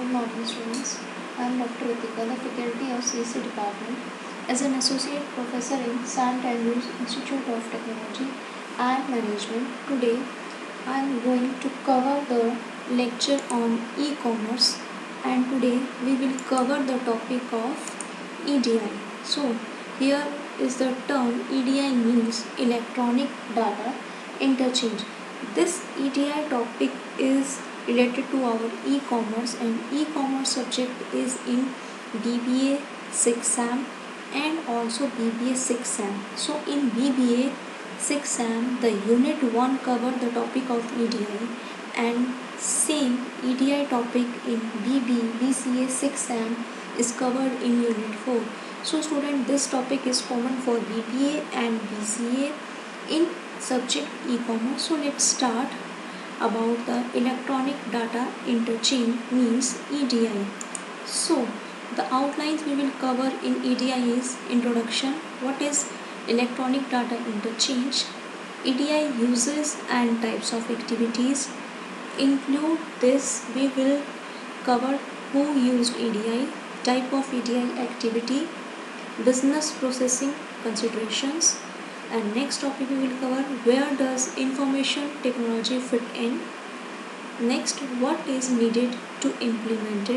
Good morning, students. I am Dr. Ritika, the faculty of CSE department. As an associate professor in St. Andrews Institute of Technology and Management, today I am going to cover the lecture on e-commerce, and today we will cover the topic of EDI. So, here is the term EDI means electronic data interchange. This EDI topic is related to our e-commerce, and e-commerce subject is in BBA 6 SAM and also BBA 6 SAM. So in BBA 6 SAM the unit 1 cover the topic of EDI, and same EDI topic in BCA 6 SAM is covered in unit 4. So student, this topic is common for BBA and BCA in subject e-commerce. So let's start about the electronic data interchange means EDI. So the outlines we will cover in EDI is introduction, what is electronic data interchange, EDI uses and types of activities. Include this, we will cover who used EDI, type of EDI activity, business processing considerations, and next topic we will cover where does information technology fit in. Next, what is needed to implement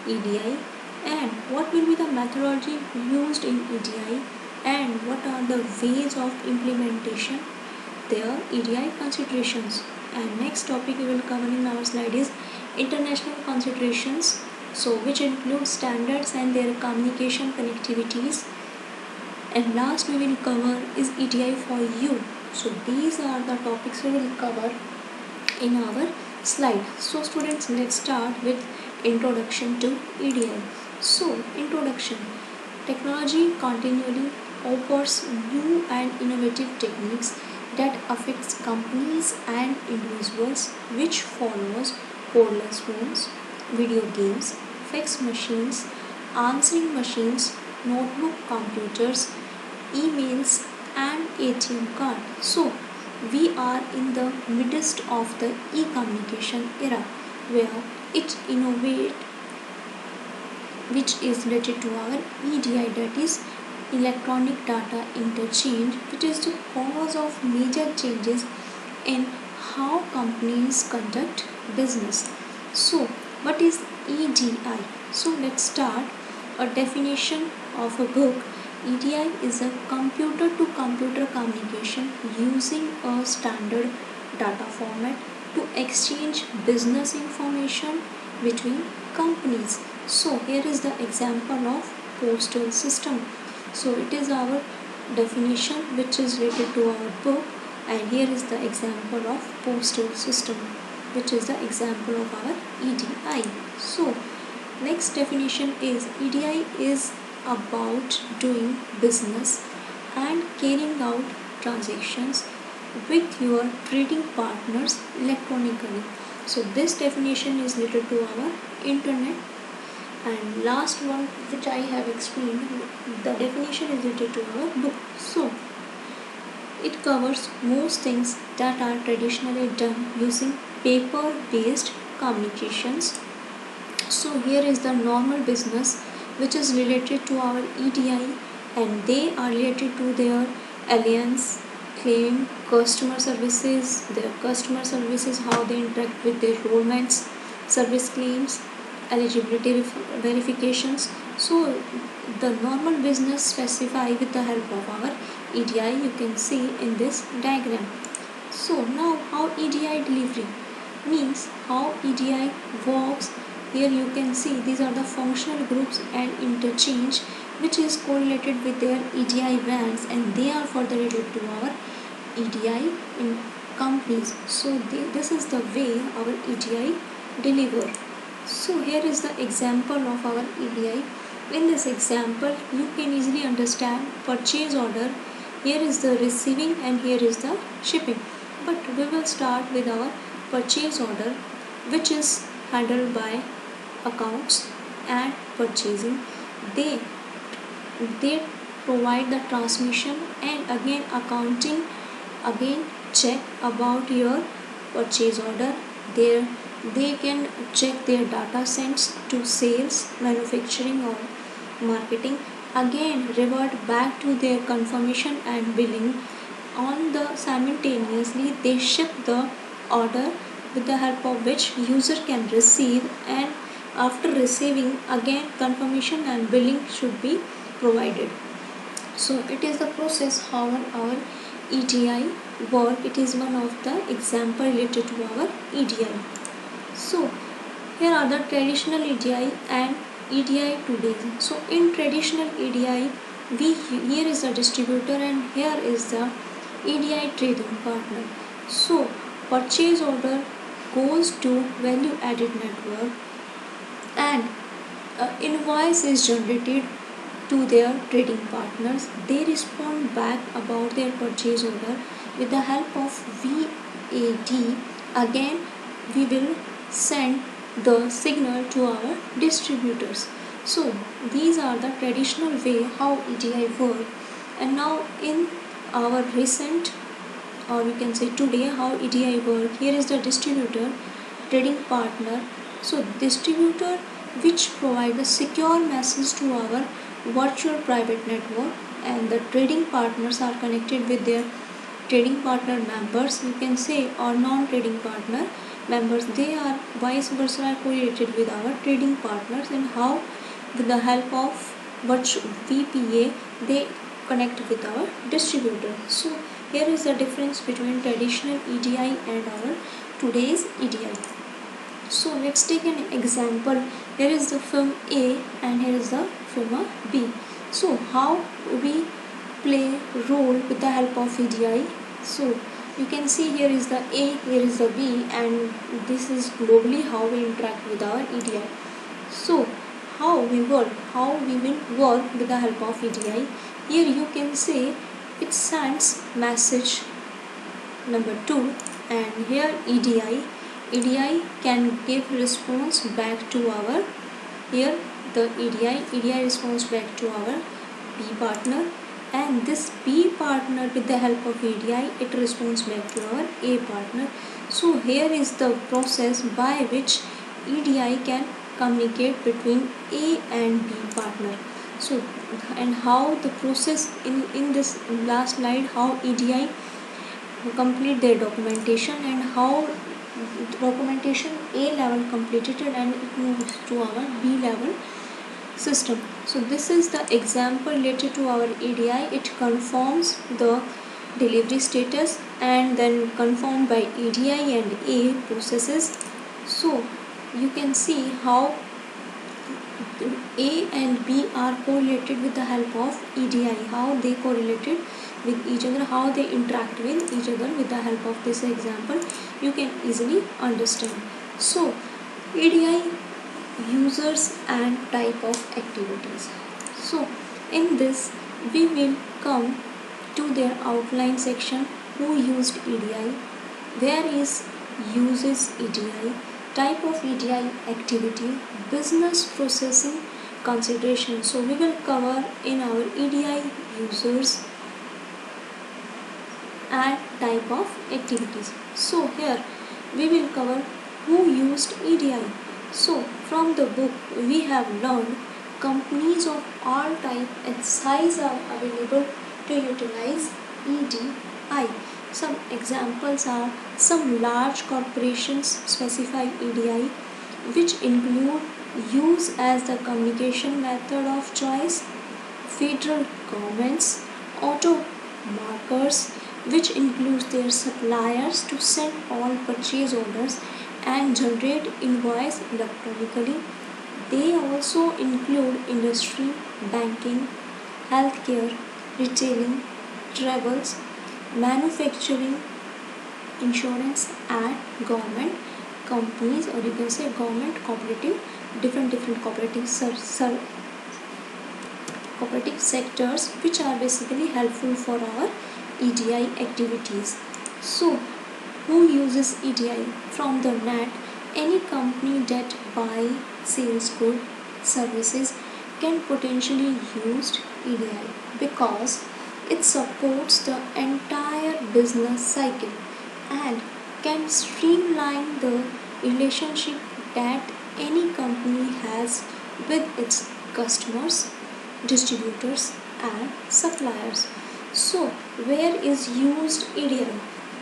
EDI, and what will be the methodology used in EDI, and what are the ways of implementation, their EDI considerations. And next topic we will cover in our slide is international considerations, so which include standards and their communication connectivities. And last we will cover is EDI for you. So these are the topics we will cover in our slide. So students, let's start with introduction to EDI. So introduction. Technology continually offers new and innovative techniques that affects companies and individuals, which follows cordless phones, video games, fax machines, answering machines, notebook computers, emails and ATM card. So we are in the midst of the e-communication era where it innovate, which is related to our EDI, that is electronic data interchange, which is the cause of major changes in how companies conduct business. So what is EDI? So let's start a definition of a book. EDI is a computer to computer communication using a standard data format to exchange business information between companies. So here is the example of postal system. So it is our definition which is related to our book, and here is the example of postal system, which is the example of our EDI. So next definition is EDI is about doing business and carrying out transactions with your trading partners electronically. So this definition is related to our internet. And last one which I have explained, the definition is related to our book. So it covers most things that are traditionally done using paper based communications. So here is the normal business which is related to our EDI, and they are related to their alliance, claim, customer services, how they interact with their enrollments, service claims, eligibility verifications. So the normal business specify with the help of our EDI, you can see in this diagram. So now how EDI delivery means, how EDI works. Here you can see these are the functional groups and interchange which is correlated with their EDI brands, and they are further related to our EDI in companies. So this is the way our EDI deliver. So here is the example of our EDI. In this example you can easily understand purchase order. Here is the receiving and here is the shipping. But we will start with our purchase order, which is handled by accounts and purchasing. They provide the transmission, and again accounting again check about your purchase order, their They can check their data sets to sales, manufacturing or marketing, again revert back to their confirmation and billing. On the simultaneously they ship the order with the help of which user can receive, and after receiving again confirmation and billing should be provided. So it is the process how our EDI work. It is one of the example related to our EDI. So here are the traditional EDI and EDI today. So in traditional EDI, here is the distributor and here is the EDI trading partner. So purchase order goes to value added network and invoice is generated to their trading partners. They respond back about their purchase order with the help of VAT. Again, we will send the signal to our distributors. So these are the traditional way how EDI work. And now in our recent, or we can say today, how EDI work. Here is the distributor, trading partner. So distributor which provide a secure message to our virtual private network, and the trading partners are connected with their trading partner members, you can say, or non-trading partner members. They are vice versa are correlated with our trading partners, and how with the help of VPA they connect with our distributor. So here is the difference between traditional EDI and our today's EDI. So let's take an example. Here is the firm A and here is the firm B. So how we play role with the help of EDI. So you can see here is the A, here is the B, and this is globally how we interact with our EDI. So how we will work with the help of EDI. Here you can say it sends message number 2, and here EDI can give response back to our, here the EDI response back to our B partner, and this B partner with the help of EDI it responds back to our A partner. So here is the process by which EDI can communicate between A and B partner. So and how the process in this last slide, how EDI complete their documentation and how documentation A level completed and it moves to our B level system. So this is the example related to our EDI. It confirms the delivery status and then confirmed by EDI and A processes. So you can see how A and B are correlated with the help of EDI, how they correlated with each other, how they interact with each other. With the help of this example you can easily understand. So EDI users and type of activities. So in this we will come to their outline section. Who used EDI, where is uses EDI, type of EDI activity, business processing consideration. So we will cover in our EDI users and type of activities. So here we will cover who used EDI. So from the book we have learned companies of all type and size are available to utilize EDI. Some examples are some large corporations specify EDI, which include use as the communication method of choice, federal governments, automakers, which includes their suppliers to send all purchase orders and generate invoice electronically. They also include industry, banking, healthcare, retailing, travels, manufacturing, insurance, and government companies, or you can say government cooperative, different cooperative cooperative sectors, which are basically helpful for our EDI activities. So who uses EDI? From the net, any company that buy, sales goods, services can potentially use EDI because it supports the entire business cycle and can streamline the relationship that any company has with its customers, distributors, and suppliers. So, where is used EDI?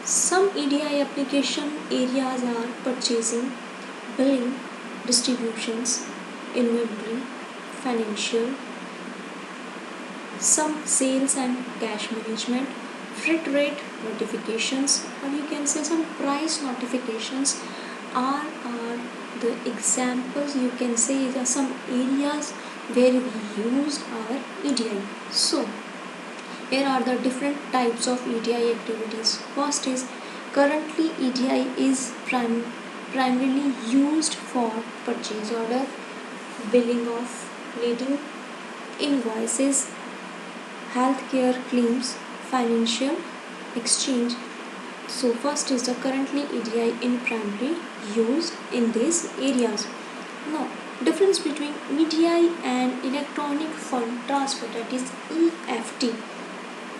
Some EDI application areas are purchasing, billing, distributions, inventory, financial, some sales and cash management, freight rate notifications, or you can say some price notifications are the examples. You can say are some areas where we use our EDI. So here are the different types of EDI activities. First is currently EDI is primarily used for purchase order, billing of leading invoices, healthcare claims, financial exchange. So first is the currently EDI in primary used in these areas. Now difference between EDI and electronic fund transfer, that is EFT.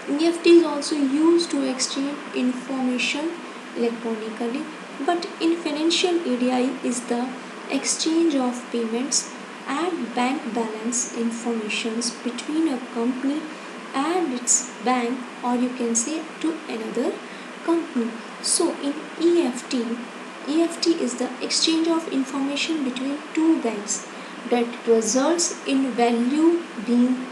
EFT is also used to exchange information electronically, but in financial EDI is the exchange of payments and bank balance informations between a company and its bank, or you can say to another company. So in EFT is the exchange of information between two banks that results in value being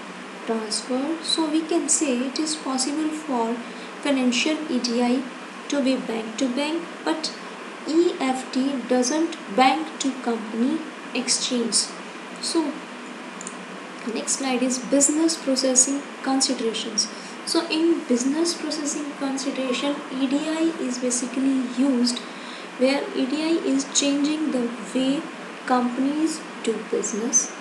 transferred. So we can say it is possible for financial EDI to be bank to bank, but EFT doesn't bank to company exchange. So next slide is business processing considerations. So in business processing consideration, EDI is basically used where EDI is changing the way companies do business.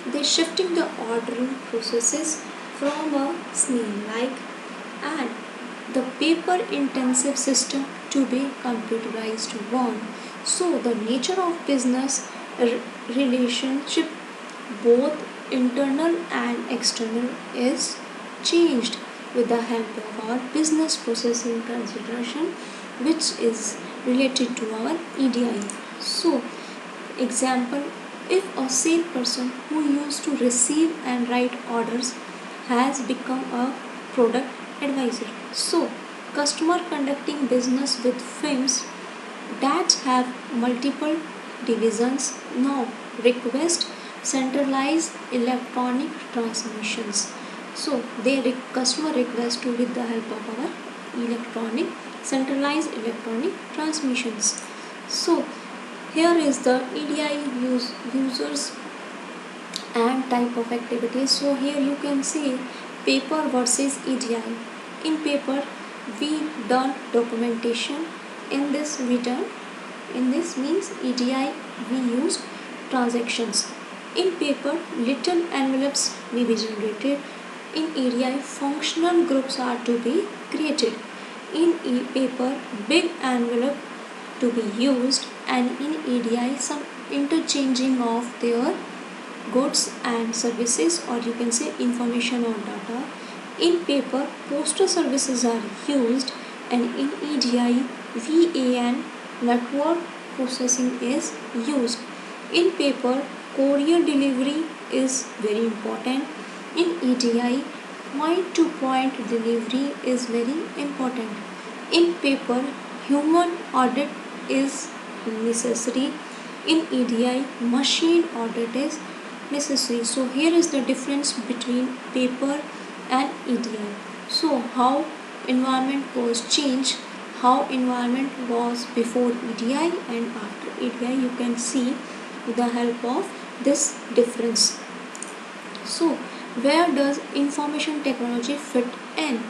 They're shifting the ordering processes from a snail-like and the paper-intensive system to be computerized one. So the nature of business relationship, both internal and external, is changed with the help of our business processing consideration, which is related to our EDI. So example, if a salesperson who used to receive and write orders has become a product advisor. So customer conducting business with firms that have multiple divisions now request centralized electronic transmissions. So customer request to with the help of our electronic centralized electronic transmissions. So here is the EDI users and type of activities. So here you can see paper versus EDI. In paper we done documentation, in this we done, in this means EDI we used transactions. In paper little envelopes may be generated. In EDI functional groups are to be created. In paper big envelope to be used, and in EDI some interchanging of their goods and services, or you can say information or data. In paper postal services are used, and in EDI VAN network processing is used. In paper courier delivery is very important. In EDI point to point delivery is very important. In paper human audit is necessary. In EDI machine audit is necessary. So here is the difference between paper and EDI. So how environment was changed, how environment was before EDI and after EDI, you can see with the help of this difference. So where does information technology fit in?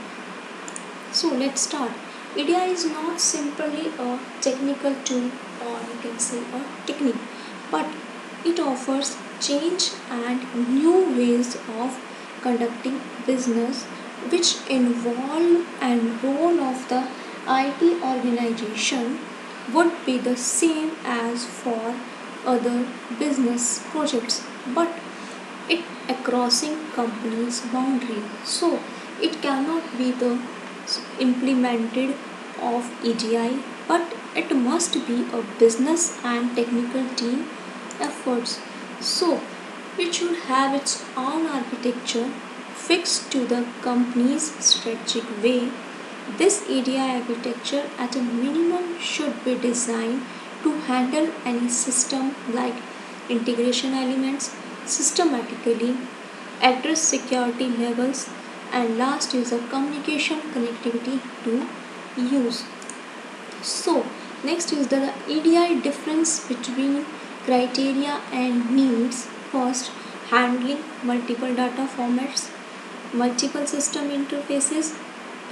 So let's start. EDI is not simply a technical tool, or you can say a technique, but it offers change and new ways of conducting business which involve and role of the IT organization would be the same as for other business projects, but it crossing companies boundary. So it cannot be the implemented of EDI, but it must be a business and technical team efforts. So it should have its own architecture fixed to the company's strategic way. This EDI architecture at a minimum should be designed to handle any system like integration elements systematically, address security levels, and last is a communication connectivity to use. So next is the EDI difference between criteria and needs. First, handling multiple data formats, multiple system interfaces,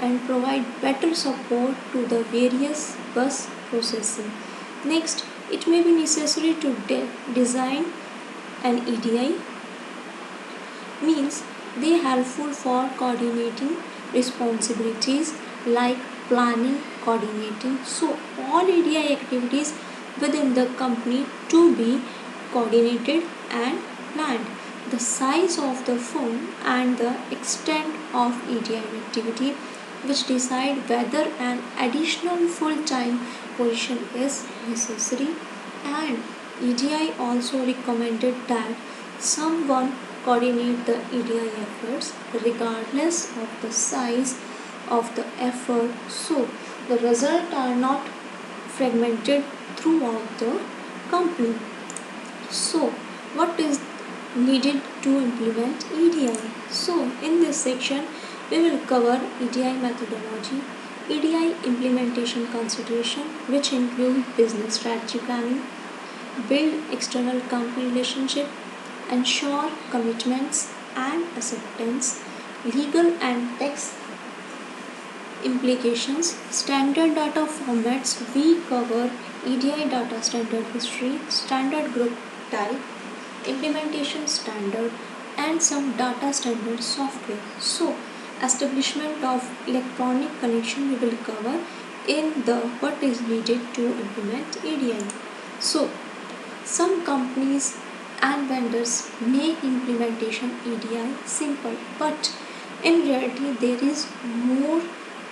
and provide better support to the various bus processing. Next, it may be necessary to design an EDI, means they helpful for coordinating responsibilities like planning, coordinating. So all EDI activities within the company to be coordinated and planned. The size of the firm and the extent of EDI activity which decide whether an additional full-time position is necessary, and EDI also recommended that someone coordinate the EDI efforts regardless of the size of the effort, so the results are not fragmented throughout the company. So what is needed to implement EDI? So in this section we will cover EDI methodology, EDI implementation consideration which include business strategy planning, build external company relationship, ensure commitments and acceptance, legal and tax implications, standard data formats. We cover EDI data standard history, standard group type, implementation standard, and some data standard software. So establishment of electronic connection we will cover in the what is needed to implement EDI. So some companies and vendors make implementation EDI simple, but in reality there is more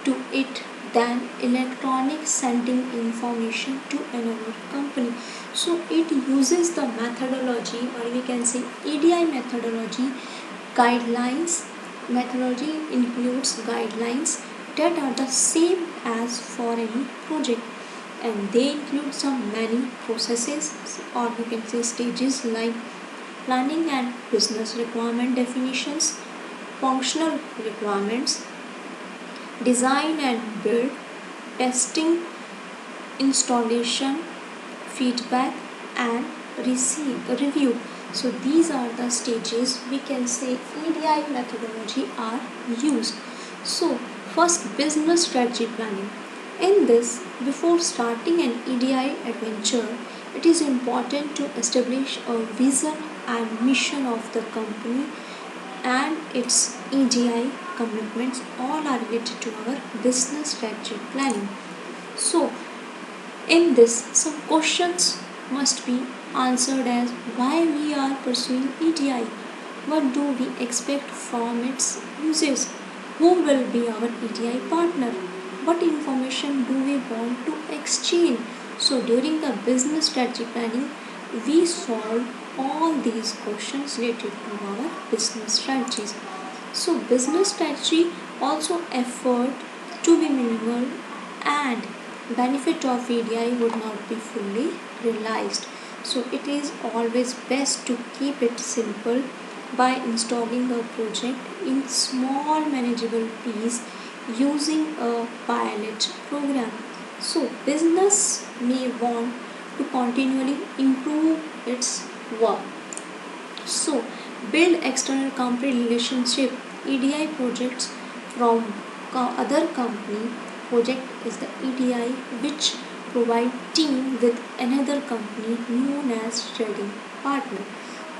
to it than electronic sending information to another company. So it uses the methodology, or we can say EDI methodology guidelines. Methodology includes guidelines that are the same as for any project, and they include some many processes, or you can say stages like planning and business requirement definitions, functional requirements, design and build, testing, installation, feedback, and review. So these are the stages we can say EDI methodology are used. So first, business strategy planning. In this, before starting an EDI adventure, it is important to establish a vision and mission of the company and its EDI commitments. All are related to our business strategy planning. So in this, some questions must be answered as why we are pursuing EDI, what do we expect from its uses, who will be our EDI partner, what information do we want to exchange. So during the business strategy planning, we solve all these questions related to our business strategies. So business strategy also effort to be minimal, and benefit of EDI would not be fully realized. So it is always best to keep it simple by installing a project in small manageable piece using a pilot program. So business may want to continually improve its work. So build external company relationship. EDI projects from other company project is the EDI which provide team with another company known as trading partner.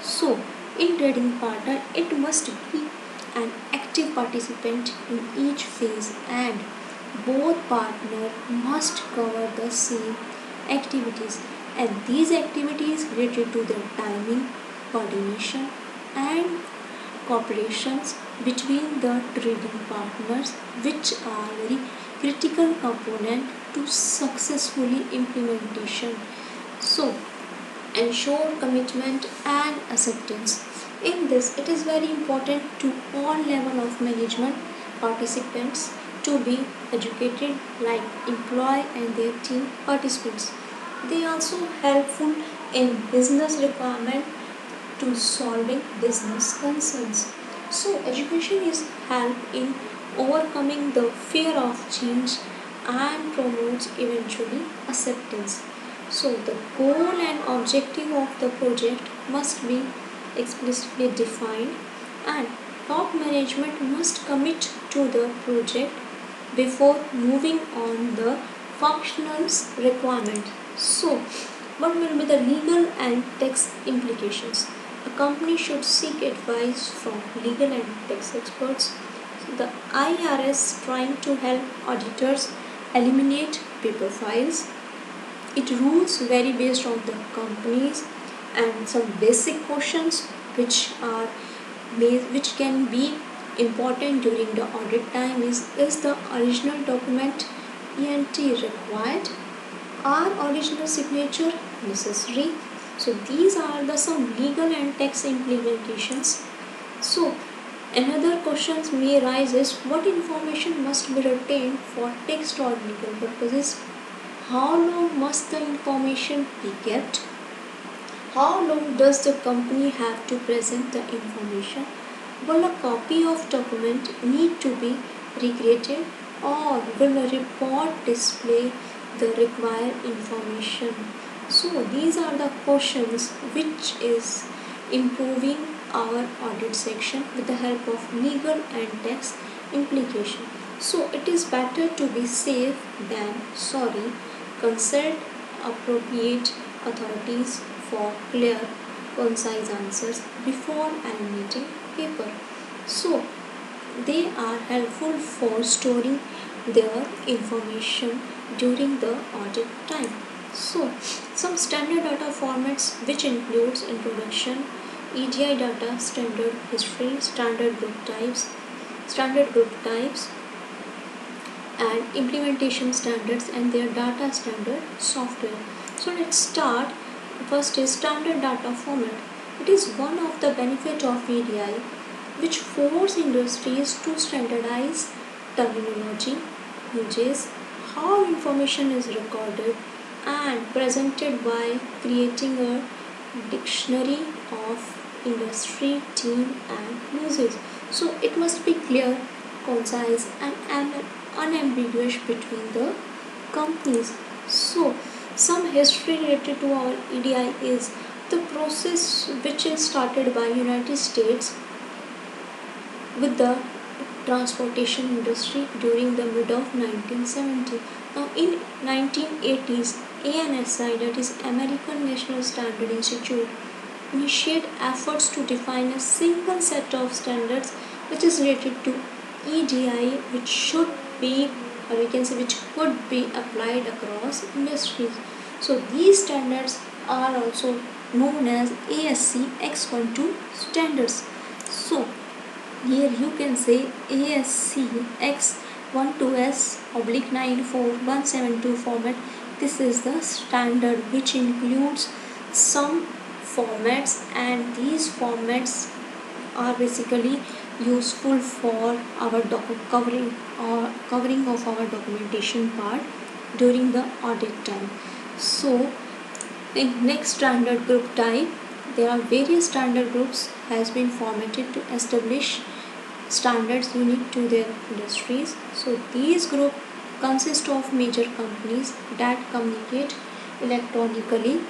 So in trading partner, it must be an active participant in each phase, and both partner must cover the same activities, and these activities related to their timing, coordination, and cooperations between the trading partners, which are very critical component to successfully implementation. So ensure commitment and acceptance. In this, it is very important to all level of management participants to be educated like employee and their team participants. They also helpful in business requirement to solving business concerns. So education is help in overcoming the fear of change and promotes eventually acceptance. So the goal and objective of the project must be explicitly defined and top management must commit to the project before moving on the functionals requirement. So what will be the legal and tax implications? A company should seek advice from legal and tax experts. The IRS trying to help auditors eliminate paper files. It rules vary based on the companies and some basic questions which are which can be important during the audit time is the original document ENT required? Are original signature necessary? So these are the some legal and tax implementations. So another questions may arise is what information must be retained for tax or legal purposes? How long must the information be kept? How long does the company have to present the information? Will a copy of document need to be recreated or will a report display the required information? So these are the questions which is improving our audit section with the help of legal and tax implication. So it is better to be safe than sorry. Consult appropriate authorities for clear, concise answers before eliminating paper. So they are helpful for storing their information during the audit time. So some standard data formats which includes introduction, EDI data, standard history, standard group types and implementation standards and their data standard software. So let's start. First is standard data format. It is one of the benefit of EDI which force industries to standardize terminology, uses, how information is recorded and presented by creating a dictionary of industry, team and usage. So it must be clear, concise and unambiguous between the companies. So some history related to our EDI is the process which is started by United States with the transportation industry during the mid of 1970. Now in 1980s, ANSI, that is American National Standard Institute, initiate efforts to define a single set of standards which is related to EDI which should be or we can say which could be applied across industries. So these standards are also known as ASC X12 standards. So here you can say ASC X12S/94172 format. This is the standard which includes some formats and these formats are basically useful for our covering of our documentation part during the audit time. So in next standard group type, there are various standard groups has been formatted to establish standards unique to their industries. So these groups consist of major companies that communicate electronically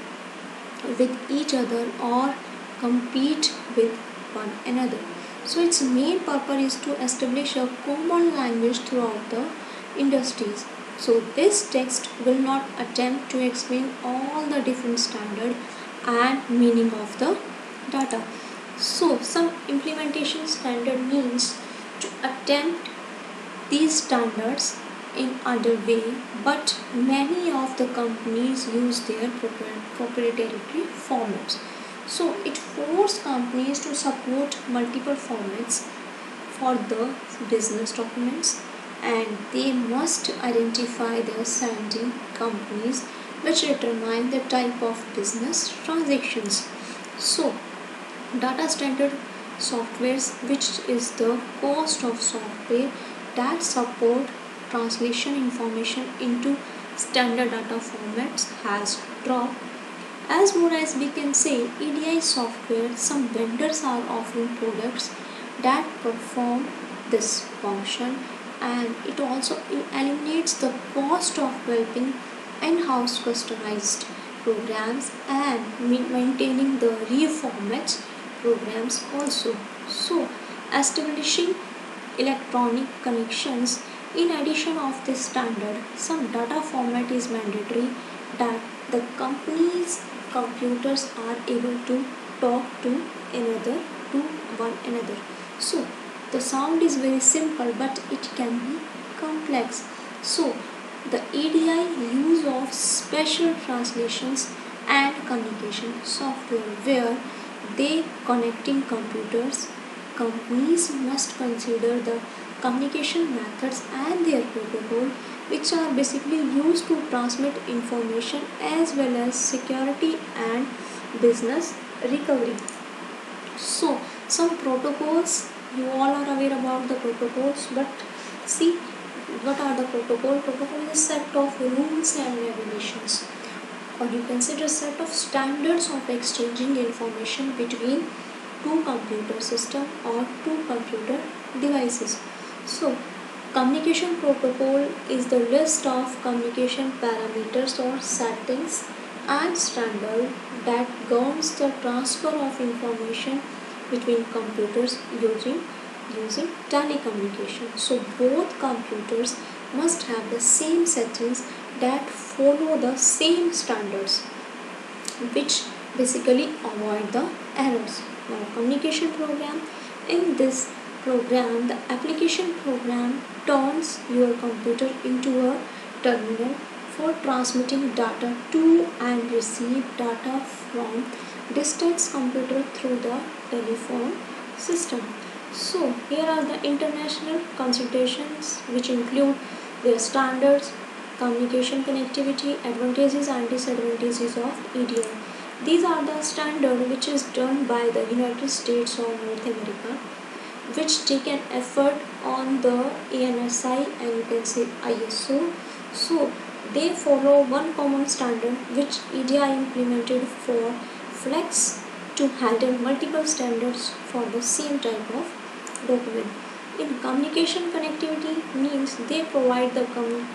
with each other or compete with one another. So its main purpose is to establish a common language throughout the industries. So this text will not attempt to explain all the different standard and meaning of the data. So some implementation standard means to attempt these standards in other way, but many of the companies use their proprietary formats. So it forces companies to support multiple formats for the business documents, and they must identify the sending companies which determine the type of business transactions. So, data standard softwares, which is the cost of software that support translation information into standard data formats, has dropped. As more as we can say, EDI software, some vendors are offering products that perform this function, and it also eliminates the cost of developing in-house customized programs and maintaining the reformats programs also. So, establishing electronic connections. In addition of this standard, some data format is mandatory that the company's computers are able to talk to another to one another. So the sound is very simple, but it can be complex. So the EDI use of special translations and communication software where they connecting computers. Companies must consider the communication methods and their protocol, which are basically used to transmit information, as well as security and business recovery. So some protocols, you all are aware about the protocols, but see what are the protocol. Protocol is a set of rules and regulations, or you consider a set of standards of exchanging information between two computer system or two computer devices. So communication protocol is the list of communication parameters or settings and standard that governs the transfer of information between computers using telecommunication. So both computers must have the same settings that follow the same standards, which basically avoid the errors. Now communication program, in this program the application program turns your computer into a terminal for transmitting data to and receive data from distant computer through the telephone system. So here are the international consultations, which include their standards, communication connectivity, advantages and disadvantages of EDI. These are the standard which is done by the United States or North America, which take an effort on the ANSI and you can say ISO. So they follow one common standard which EDI implemented for Flex to handle multiple standards for the same type of document. In communication connectivity means they provide the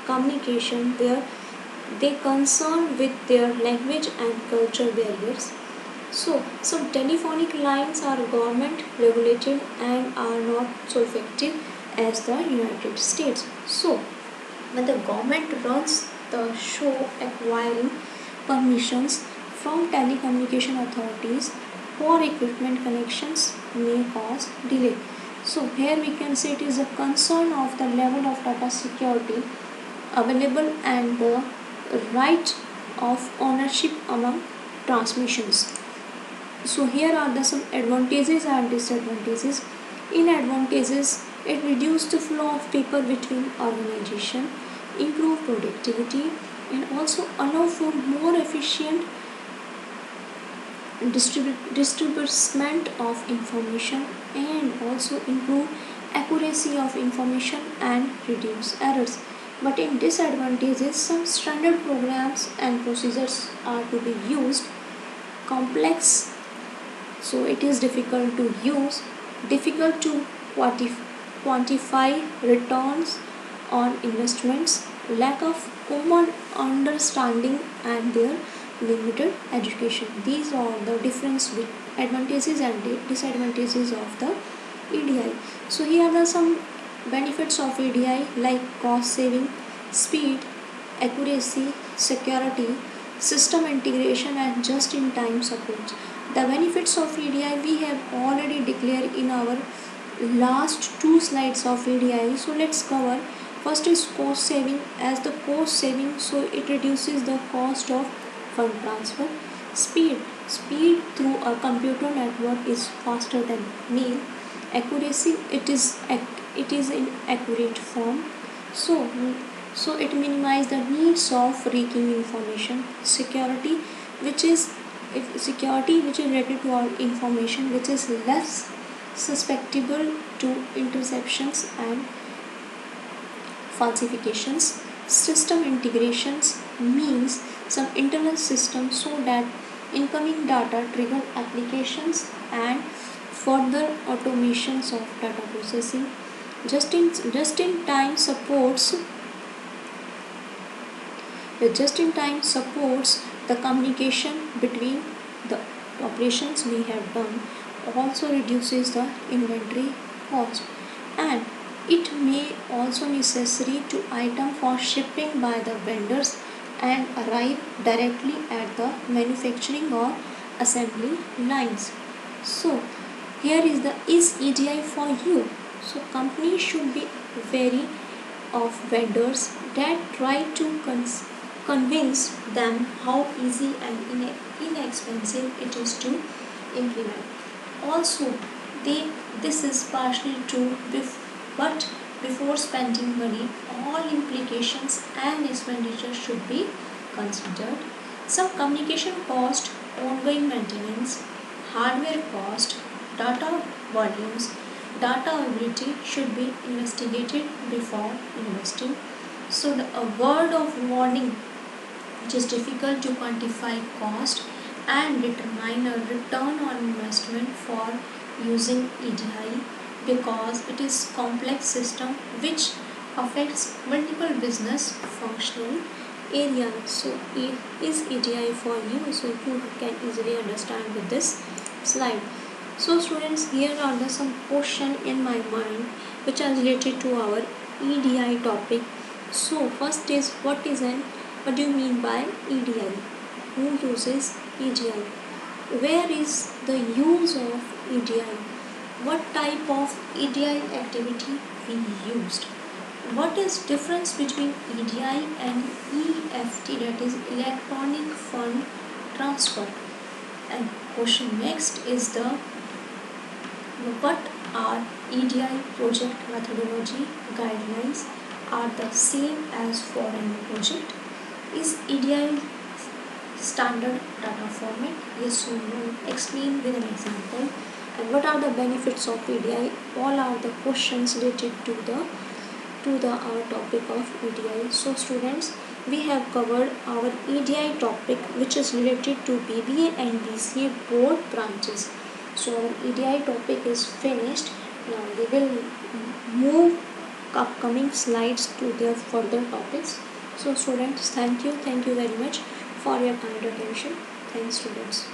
communication there, they concern with their language and culture barriers. So some telephonic lines are government regulated and are not so effective as the United States. So when the government runs the show acquiring permissions from telecommunication authorities for equipment connections may cause delay. So here we can say it is a concern of the level of data security available and the right of ownership among transmissions. So here are the some advantages and disadvantages. In advantages, it reduces the flow of paper between organization, improve productivity, and also allow for more efficient distribution of information, and also improve accuracy of information and reduce errors. But in disadvantages, some standard programs and procedures are to be used, complex, so it is difficult to use, difficult to quantify returns on investments, lack of common understanding, and their limited education. These are the difference with advantages and disadvantages of the EDI. So here are some benefits of EDI, like cost saving, speed, accuracy, security, system integration, and just in time support. The benefits of EDI we have already declared in our last two slides of EDI. So let's cover. First is cost saving. As the cost saving, so it reduces the cost of fund transfer. Speed through a computer network is faster than mail. Accuracy, it is in accurate form. So it minimizes the needs of leaking information. Security which is related to our information, which is less susceptible to interceptions and falsifications. System integrations means some internal system so that incoming data trigger applications and further automations of data processing. Just in time supports the communication between the operations we have done, also reduces the inventory cost, and it may also necessary to item for shipping by the vendors and arrive directly at the manufacturing or assembly lines. So here is EDI for you. So companies should be wary of vendors that try to convince them how easy and inexpensive it is to implement. Also, this is partially true, but before spending money, all implications and expenditure should be considered. Some communication cost, ongoing maintenance, hardware cost, data volumes, data availability should be investigated before investing. So a word of warning: it is difficult to quantify cost and determine a return on investment for using EDI, because it is complex system which affects multiple business functional areas. So is EDI for you? So you can easily understand with this slide. So students, here are some questions in my mind which are related to our EDI topic. So first is, what do you mean by EDI? Who uses EDI? Where is the use of EDI? What type of EDI activity we used? What is difference between EDI and EFT, that is electronic fund transfer? And question next is what are EDI project methodology guidelines are the same as for any project? Is EDI standard data format? Yes or no? Explain with an example. And what are the benefits of EDI? All are the questions related to our topic of EDI. So students, we have covered our EDI topic, which is related to BBA and BCA both branches. So our EDI topic is finished. Now we will move upcoming slides to their further topics. So students, thank you very much for your kind attention. Thanks students.